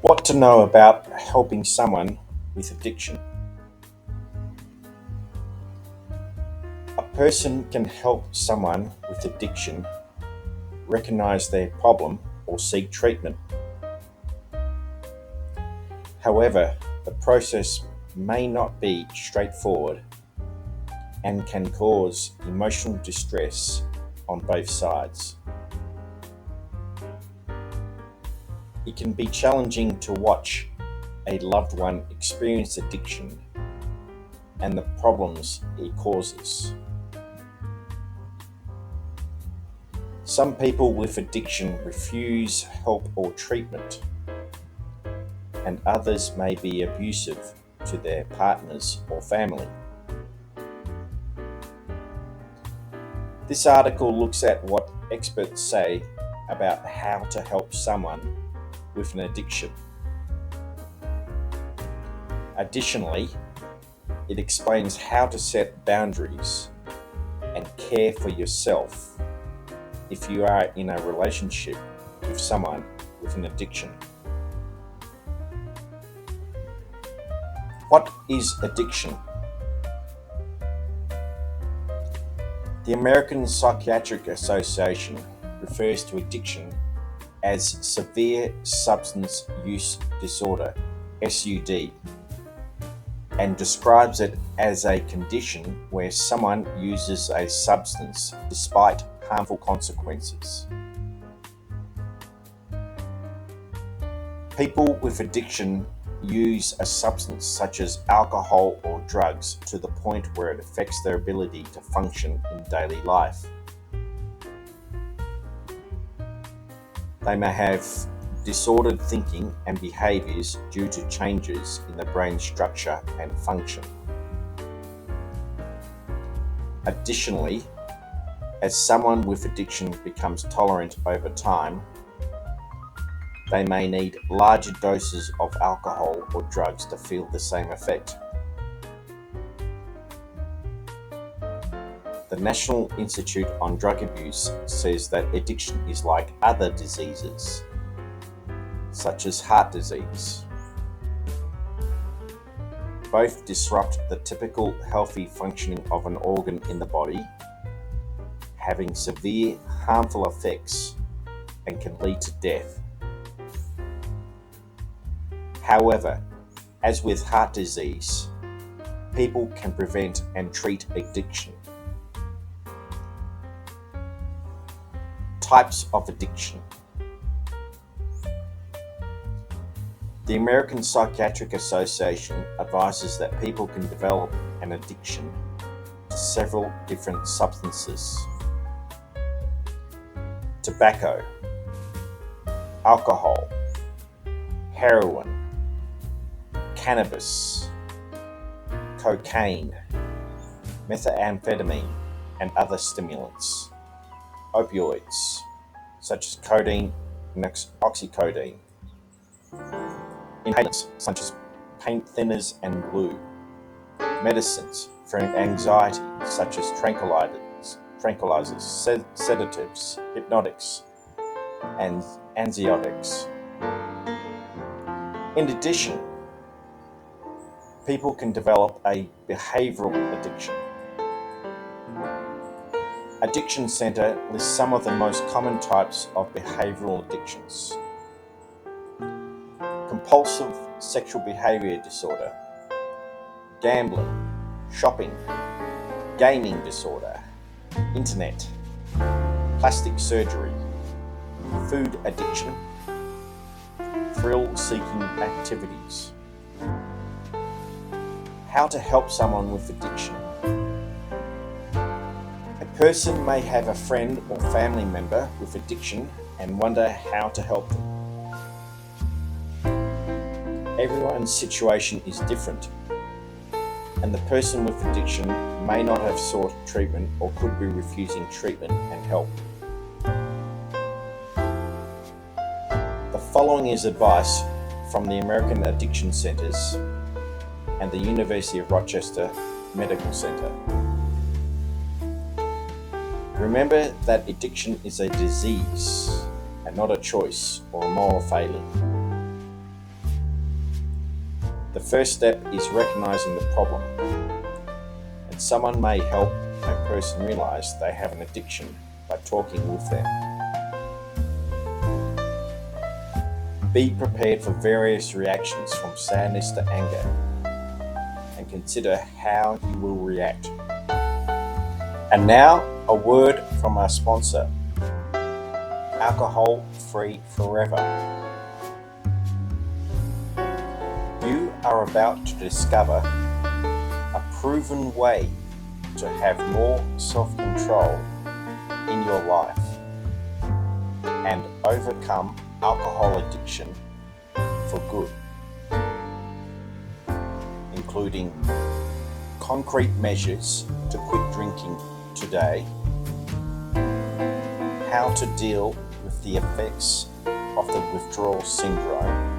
What to know about helping someone with addiction. A person can help someone with addiction recognize their problem or seek treatment. However, the process may not be straightforward and can cause emotional distress on both sides. It can be challenging to watch a loved one experience addiction and the problems it causes. Some people with addiction refuse help or treatment, and others may be abusive to their partners or family. This article looks at what experts say about how to help someone with an addiction. Additionally, it explains how to set boundaries and care for yourself if you are in a relationship with someone with an addiction. What is addiction? The American Psychiatric Association refers to addiction as severe substance use disorder, SUD, and describes it as a condition where someone uses a substance despite harmful consequences. People with addiction use a substance such as alcohol or drugs to the point where it affects their ability to function in daily life. They may have disordered thinking and behaviors due to changes in the brain structure and function. Additionally, as someone with addiction becomes tolerant over time, they may need larger doses of alcohol or drugs to feel the same effect. The National Institute on Drug Abuse says that addiction is like other diseases, such as heart disease. Both disrupt the typical healthy functioning of an organ in the body, having severe harmful effects and can lead to death. However, as with heart disease, people can prevent and treat addiction. Types of addiction. The American Psychiatric Association advises that people can develop an addiction to several different substances: tobacco, alcohol, heroin, cannabis, cocaine, methamphetamine, and other stimulants, opioids, such as codeine and oxycodone, inhalants such as paint thinners and glue, medicines for anxiety such as tranquilizers, sedatives, hypnotics, and anxiolytics. In addition, people can develop a behavioral addiction. Addiction Center lists some of the most common types of behavioral addictions: compulsive sexual behavior disorder, gambling, shopping, gaming disorder, internet, plastic surgery, food addiction, thrill-seeking activities. How to help someone with addiction. A person may have a friend or family member with addiction and wonder how to help them. Everyone's situation is different, and the person with addiction may not have sought treatment or could be refusing treatment and help. The following is advice from the American Addiction Centers and the University of Rochester Medical Center. Remember that addiction is a disease and not a choice or a moral failing. The first step is recognizing the problem, and someone may help a person realize they have an addiction by talking with them. Be prepared for various reactions from sadness to anger, and consider how you will react. And now, a word from our sponsor, Alcohol Free Forever. You are about to discover a proven way to have more self-control in your life and overcome alcohol addiction for good, including concrete measures to quit drinking today, how to deal with the effects of the withdrawal syndrome,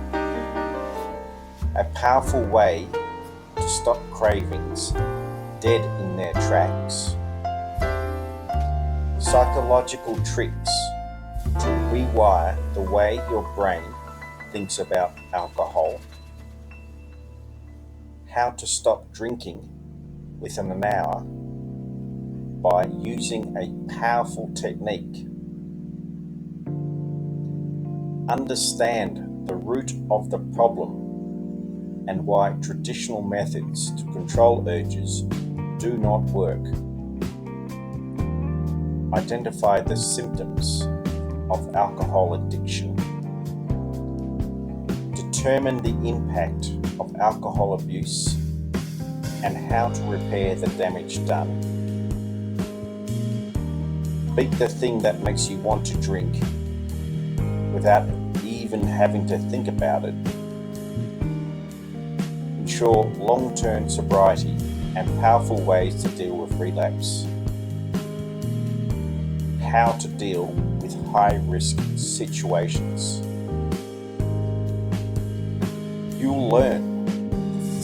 a powerful way to stop cravings dead in their tracks, psychological tricks to rewire the way your brain thinks about alcohol, how to stop drinking within an hour by using a powerful technique, understand the root of the problem and why traditional methods to control urges do not work, identify the symptoms of alcohol addiction, determine the impact of alcohol abuse and how to repair the damage done. Beat the thing that makes you want to drink without even having to think about it. Ensure long-term sobriety and powerful ways to deal with relapse. How to deal with high-risk situations. You'll learn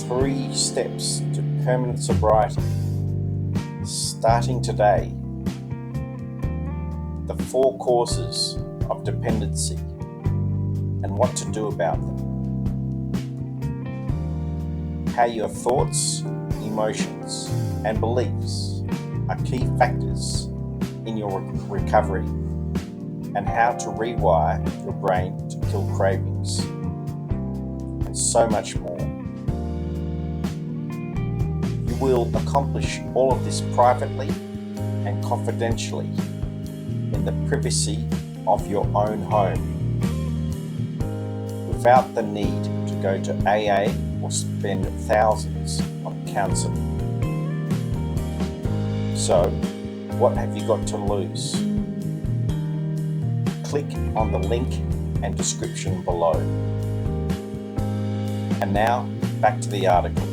3 steps to permanent sobriety starting today, the 4 causes of dependency and what to do about them, how your thoughts, emotions and beliefs are key factors in your recovery, and how to rewire your brain to kill cravings, and so much more. You will accomplish all of this privately and confidentially in the privacy of your own home, without the need to go to AA or spend thousands on counselling. So, what have you got to lose? Click on the link and description below. And now, back to the article.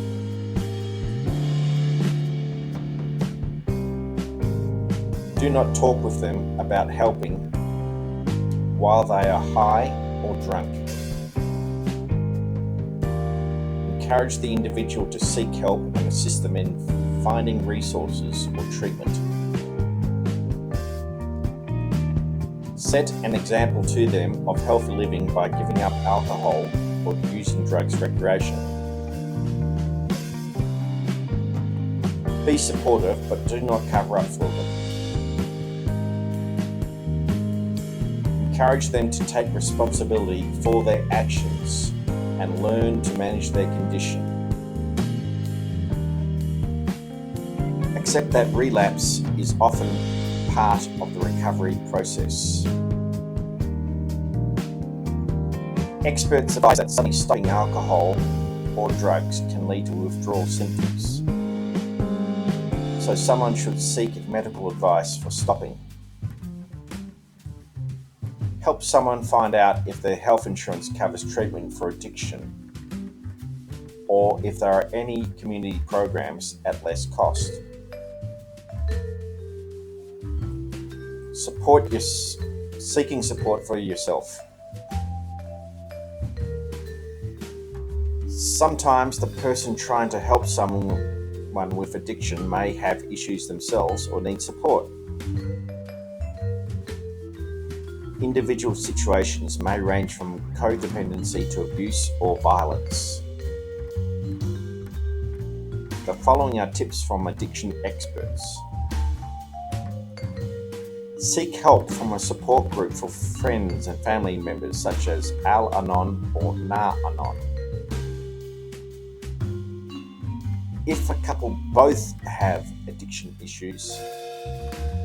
Do not talk with them about helping while they are high or drunk. Encourage the individual to seek help and assist them in finding resources or treatment. Set an example to them of healthy living by giving up alcohol or using drugs recreationally. Be supportive, but do not cover up for them. Encourage them to take responsibility for their actions and learn to manage their condition. Accept that relapse is often part of the recovery process. Experts advise that suddenly stopping alcohol or drugs can lead to withdrawal symptoms, so someone should seek medical advice for stopping. Help someone find out if their health insurance covers treatment for addiction, or if there are any community programs at less cost. Seeking support for yourself. Sometimes the person trying to help someone with addiction may have issues themselves or need support. Individual situations may range from codependency to abuse or violence. The following are tips from addiction experts. Seek help from a support group for friends and family members such as Al-Anon or Na-Anon. If a couple both have addiction issues,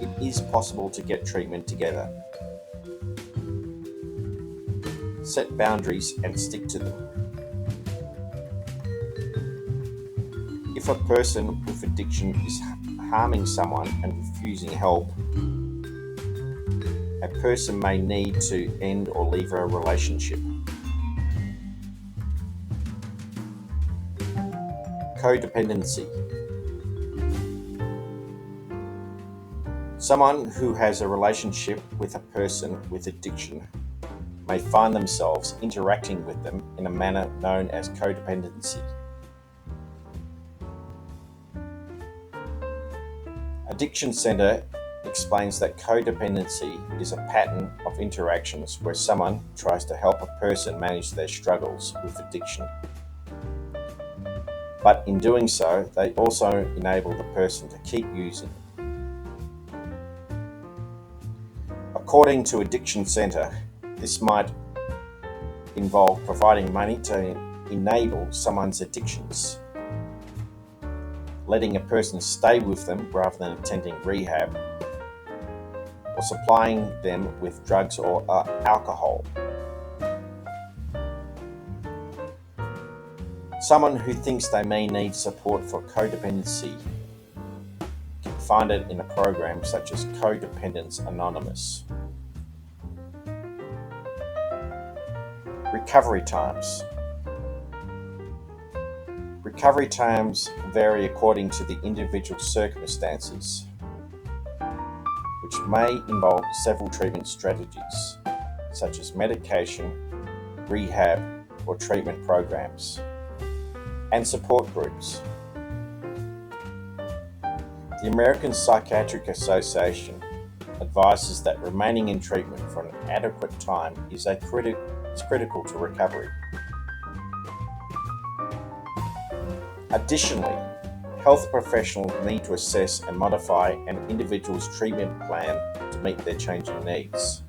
it is possible to get treatment together. Set boundaries and stick to them. If a person with addiction is harming someone and refusing help, a person may need to end or leave a relationship. Codependency. Someone who has a relationship with a person with addiction may find themselves interacting with them in a manner known as codependency. Addiction Center explains that codependency is a pattern of interactions where someone tries to help a person manage their struggles with addiction. But in doing so, they also enable the person to keep using. According to Addiction Center, this might involve providing money to enable someone's addictions, letting a person stay with them rather than attending rehab, or supplying them with drugs or alcohol. Someone who thinks they may need support for codependency can find it in a program such as Codependence Anonymous. Recovery times. Recovery times vary according to the individual circumstances, which may involve several treatment strategies, such as medication, rehab, or treatment programs, and support groups. The American Psychiatric Association advises that remaining in treatment for an adequate time is critical to recovery. Additionally, health professionals need to assess and modify an individual's treatment plan to meet their changing needs.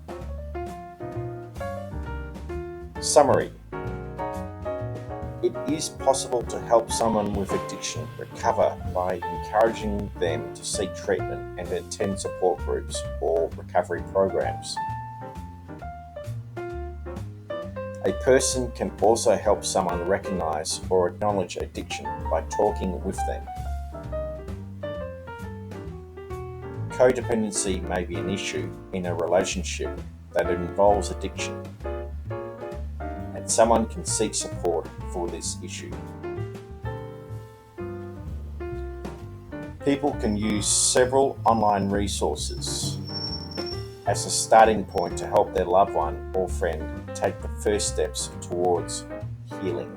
Summary. It is possible to help someone with addiction recover by encouraging them to seek treatment and attend support groups or recovery programs. A person can also help someone recognize or acknowledge addiction by talking with them. Codependency may be an issue in a relationship that involves addiction, and someone can seek support for this issue. People can use several online resources as a starting point to help their loved one or friend take the first steps towards healing.